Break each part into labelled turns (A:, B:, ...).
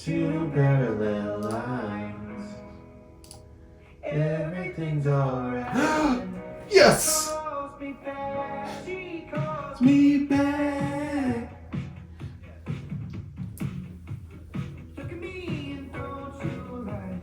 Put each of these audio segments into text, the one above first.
A: two parallel lines. Everything's alright.
B: Yes!
A: She calls me back. Look at me and don't you lie.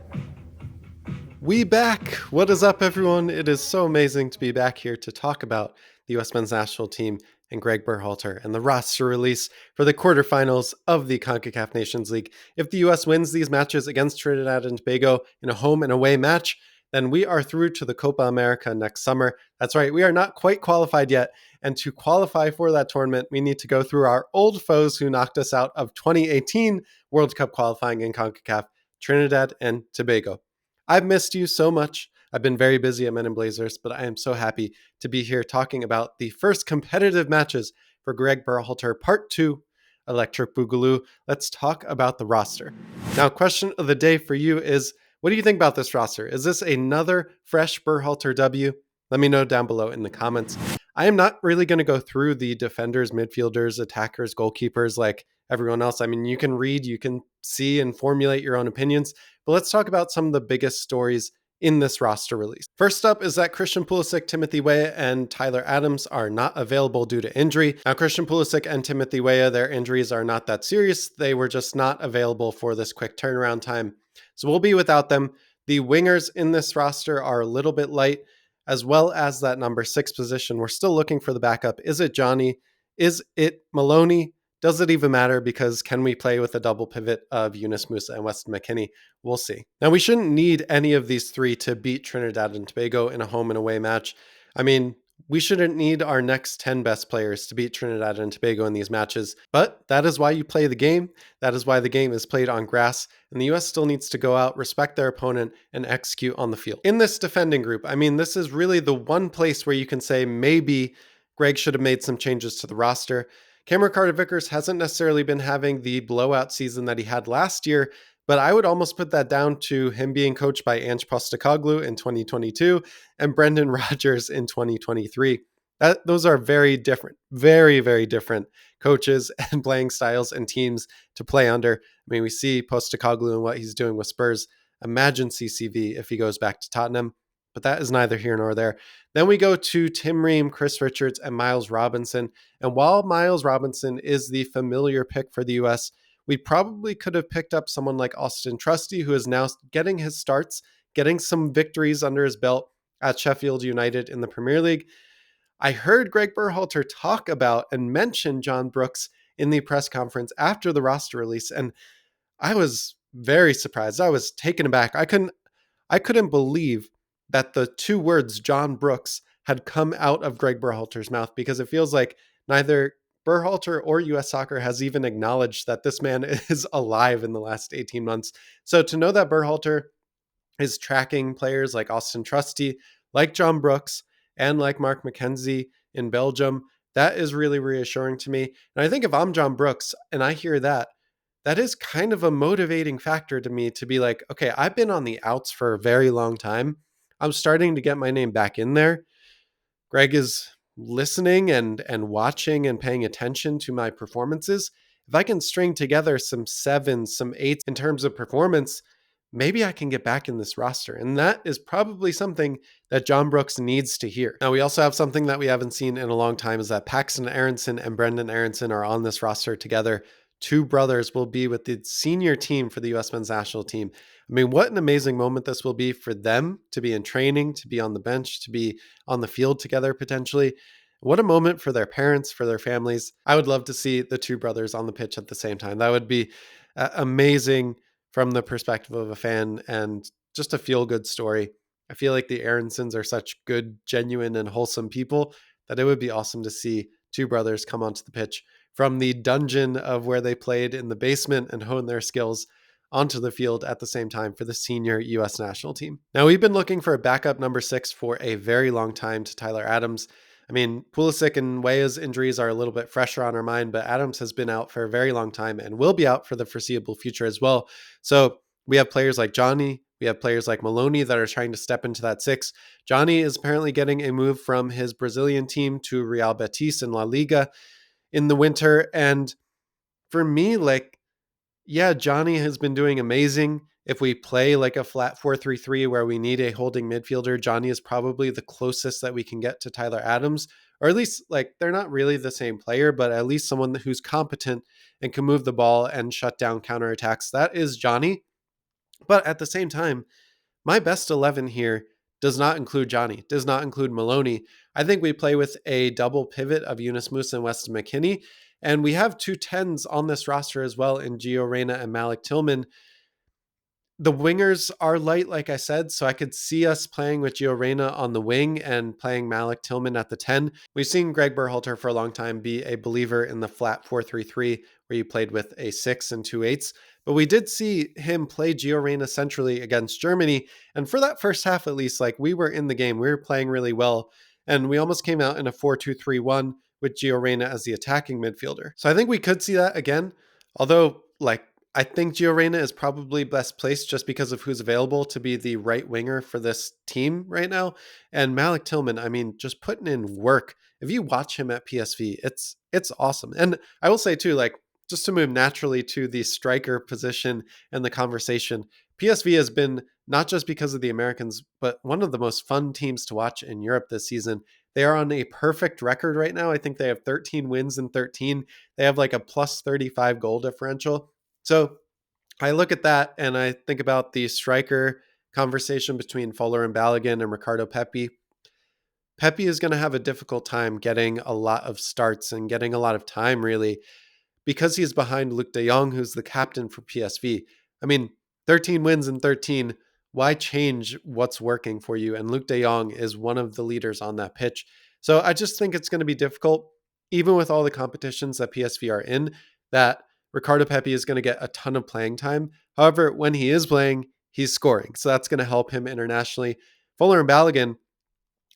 B: We back! What is up, everyone? It is so amazing to be back here to talk about the U.S. men's national team and Gregg Berhalter and the roster release for the quarterfinals of the CONCACAF Nations League. If the U.S. wins these matches against Trinidad and Tobago in a home and away match, then we are through to the Copa America next summer. That's right, we are not quite qualified yet. And to qualify for that tournament, we need to go through our old foes who knocked us out of 2018 World Cup qualifying in CONCACAF, Trinidad and Tobago. I've missed you so much. I've been very busy at Men in Blazers, but I am so happy to be here talking about the first competitive matches for Gregg Berhalter Part 2, Electric Boogaloo. Let's talk about the roster. Now, question of the day for you is, what do you think about this roster? Is this another fresh Berhalter W? Let me know down below in the comments. I am not really going to go through the defenders, midfielders, attackers, goalkeepers like everyone else. I mean, you can read, you can see and formulate your own opinions. But let's talk about some of the biggest stories in this roster release. First up is that Christian Pulisic, Timothy Weah, and Tyler Adams are not available due to injury. Now, Christian Pulisic and Timothy Weah, their injuries are not that serious. They were just not available for this quick turnaround time. So we'll be without them. The wingers in this roster are a little bit light, as well as that number 6 position. We're still looking for the backup. Is it Johnny? Is it Maloney? Does it even matter? Because can we play with a double pivot of Yunus Musa and Weston McKennie? We'll see. Now, we shouldn't need any of these three to beat Trinidad and Tobago in a home and away match. I mean, we shouldn't need our next 10 best players to beat Trinidad and Tobago in these matches, but that is why you play the game. That is why the game is played on grass, and the U.S. still needs to go out, respect their opponent, and execute on the field. In this defending group, I mean, this is really the one place where you can say maybe Gregg should have made some changes to the roster. Cameron Carter-Vickers hasn't necessarily been having the blowout season that he had last year, but I would almost put that down to him being coached by Ange Postecoglou in 2022 and Brendan Rodgers in 2023. Those are very different, very, very different coaches and playing styles and teams to play under. I mean, we see Postecoglou and what he's doing with Spurs. Imagine CCV if he goes back to Tottenham, but that is neither here nor there. Then we go to Tim Ream, Chris Richards, and Miles Robinson. And while Miles Robinson is the familiar pick for the U.S., we probably could have picked up someone like Austin Trusty, who is now getting his starts, getting some victories under his belt at Sheffield United in the Premier League. I heard Gregg Berhalter talk about and mention John Brooks in the press conference after the roster release, and I was very surprised. I was taken aback. I couldn't believe that the two words John Brooks had come out of Gregg Berhalter's mouth, because it feels like neither Berhalter or US Soccer has even acknowledged that this man is alive in the last 18 months. So to know that Berhalter is tracking players like Austin Trusty, like John Brooks, and like Mark McKenzie in Belgium, that is really reassuring to me. And I think if I'm John Brooks and I hear that, that is kind of a motivating factor to me to be like, okay, I've been on the outs for a very long time. I'm starting to get my name back in there. Gregg is listening and watching and paying attention to my performances. If I can string together some 7s, some 8s in terms of performance, maybe I can get back in this roster. And that is probably something that John Brooks needs to hear. Now, we also have something that we haven't seen in a long time, is that Paxton Aronson and Brendan Aronson are on this roster together. Two brothers will be with the senior team for the U.S. men's national team. I mean, what an amazing moment this will be for them to be in training, to be on the bench, to be on the field together potentially. What a moment for their parents, for their families. I would love to see the two brothers on the pitch at the same time. That would be amazing from the perspective of a fan and just a feel-good story. I feel like the Aronsons are such good, genuine, and wholesome people that it would be awesome to see two brothers come onto the pitch from the dungeon of where they played in the basement and hone their skills onto the field at the same time for the senior U.S. national team. Now, we've been looking for a backup number 6 for a very long time to Tyler Adams. I mean, Pulisic and Weah's injuries are a little bit fresher on our mind, but Adams has been out for a very long time and will be out for the foreseeable future as well. So we have players like Johnny, we have players like Maloney that are trying to step into that 6. Johnny is apparently getting a move from his Brazilian team to Real Betis in La Liga in the winter. And for me, like, Yeah, Johnny has been doing amazing. If we play like a flat 4-3-3 where we need a holding midfielder, Johnny is probably the closest that we can get to Tyler Adams, or at least like they're not really the same player, but at least someone who's competent and can move the ball and shut down counterattacks. That is Johnny. But at the same time, my best 11 here does not include Johnny, does not include Maloney. I think we play with a double pivot of Yunus Musa and Weston McKinney. And we have two tens on this roster as well in Gio Reyna and Malik Tillman. The wingers are light, like I said, so I could see us playing with Gio Reyna on the wing and playing Malik Tillman at the 10. We've seen Gregg Berhalter for a long time be a believer in the flat 4-3-3, where you played with a 6 and 2 eights. But we did see him play Gio Reyna centrally against Germany. And for that first half, at least, like we were in the game, we were playing really well. And we almost came out in a 4-2-3-1 with Gio Reyna as the attacking midfielder. So I think we could see that again. Although, like, I think Gio Reyna is probably best placed just because of who's available to be the right winger for this team right now. And Malik Tillman, I mean, just putting in work. If you watch him at PSV, it's awesome. And I will say too, like just to move naturally to the striker position and the conversation, PSV has been not just because of the Americans, but one of the most fun teams to watch in Europe this season. They are on a perfect record right now. I think they have 13 wins and 13. They have like a plus 35 goal differential. So I look at that and I think about the striker conversation between Fuller and Balogun and Ricardo Pepi. Pepi is going to have a difficult time getting a lot of starts and getting a lot of time, really, because he's behind Luc de Jong, who's the captain for PSV. I mean, 13 wins and 13. Why change what's working for you? And Luc de Jong is one of the leaders on that pitch. So I just think it's going to be difficult, even with all the competitions that PSV are in, that Ricardo Pepi is going to get a ton of playing time. However, when he is playing, he's scoring. So that's going to help him internationally. Fuller and Balogun,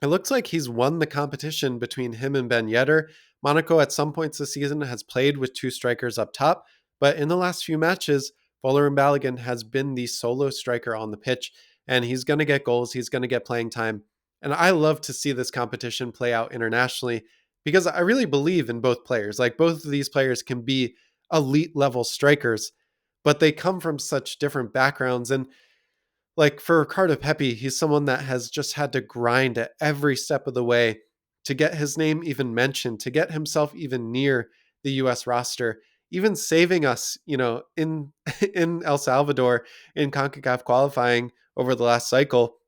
B: it looks like he's won the competition between him and Ben Yedder. Monaco at some points this season has played with two strikers up top, but in the last few matches, Fuller and Balogun has been the solo striker on the pitch, and he's going to get goals, he's going to get playing time. And I love to see this competition play out internationally because I really believe in both players. Like both of these players can be elite level strikers, but they come from such different backgrounds. And like for Ricardo Pepi, he's someone that has just had to grind at every step of the way to get his name even mentioned, to get himself even near the US roster, even saving us, in in El Salvador in CONCACAF qualifying over the last cycle.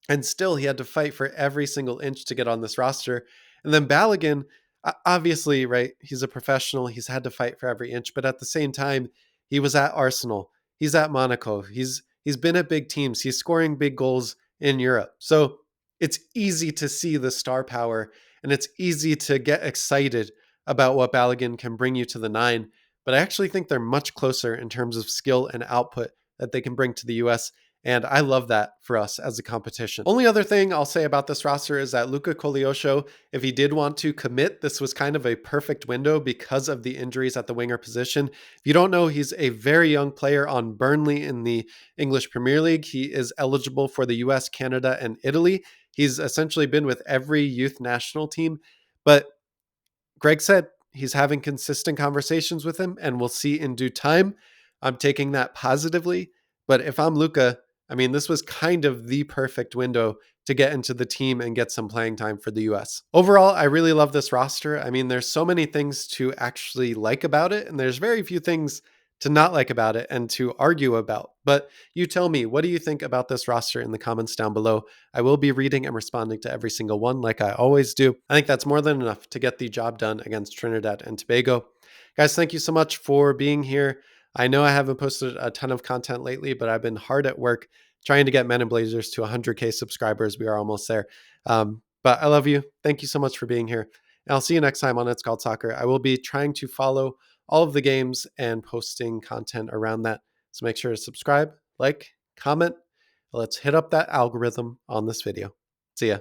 B: And still, he had to fight for every single inch to get on this roster. And then Balogun, obviously, right, he's a professional. He's had to fight for every inch. But at the same time, he was at Arsenal. He's at Monaco. He's been at big teams. He's scoring big goals in Europe. So it's easy to see the star power and it's easy to get excited about what Balogun can bring you to the nine. But I actually think they're much closer in terms of skill and output that they can bring to the US. And I love that for us as a competition. Only other thing I'll say about this roster is that Luca Kosho, if he did want to commit, this was kind of a perfect window because of the injuries at the winger position. If you don't know, he's a very young player on Burnley in the English Premier League. He is eligible for the US, Canada, and Italy. He's essentially been with every youth national team. But Greg said he's having consistent conversations with him, and we'll see in due time. I'm taking that positively. But if I'm Luca, I mean, this was kind of the perfect window to get into the team and get some playing time for the US. Overall, I really love this roster. I mean, there's so many things to actually like about it, and there's very few things to not like about it and to argue about. But you tell me, what do you think about this roster in the comments down below? I will be reading and responding to every single one like I always do. I think that's more than enough to get the job done against Trinidad and Tobago. Guys, thank you so much for being here. I know I haven't posted a ton of content lately, but I've been hard at work trying to get Men in Blazers to 100K subscribers. We are almost there. But I love you. Thank you so much for being here. And I'll see you next time on It's Called Soccer. I will be trying to follow all of the games and posting content around that. So make sure to subscribe, like, comment. Let's hit up that algorithm on this video. See ya.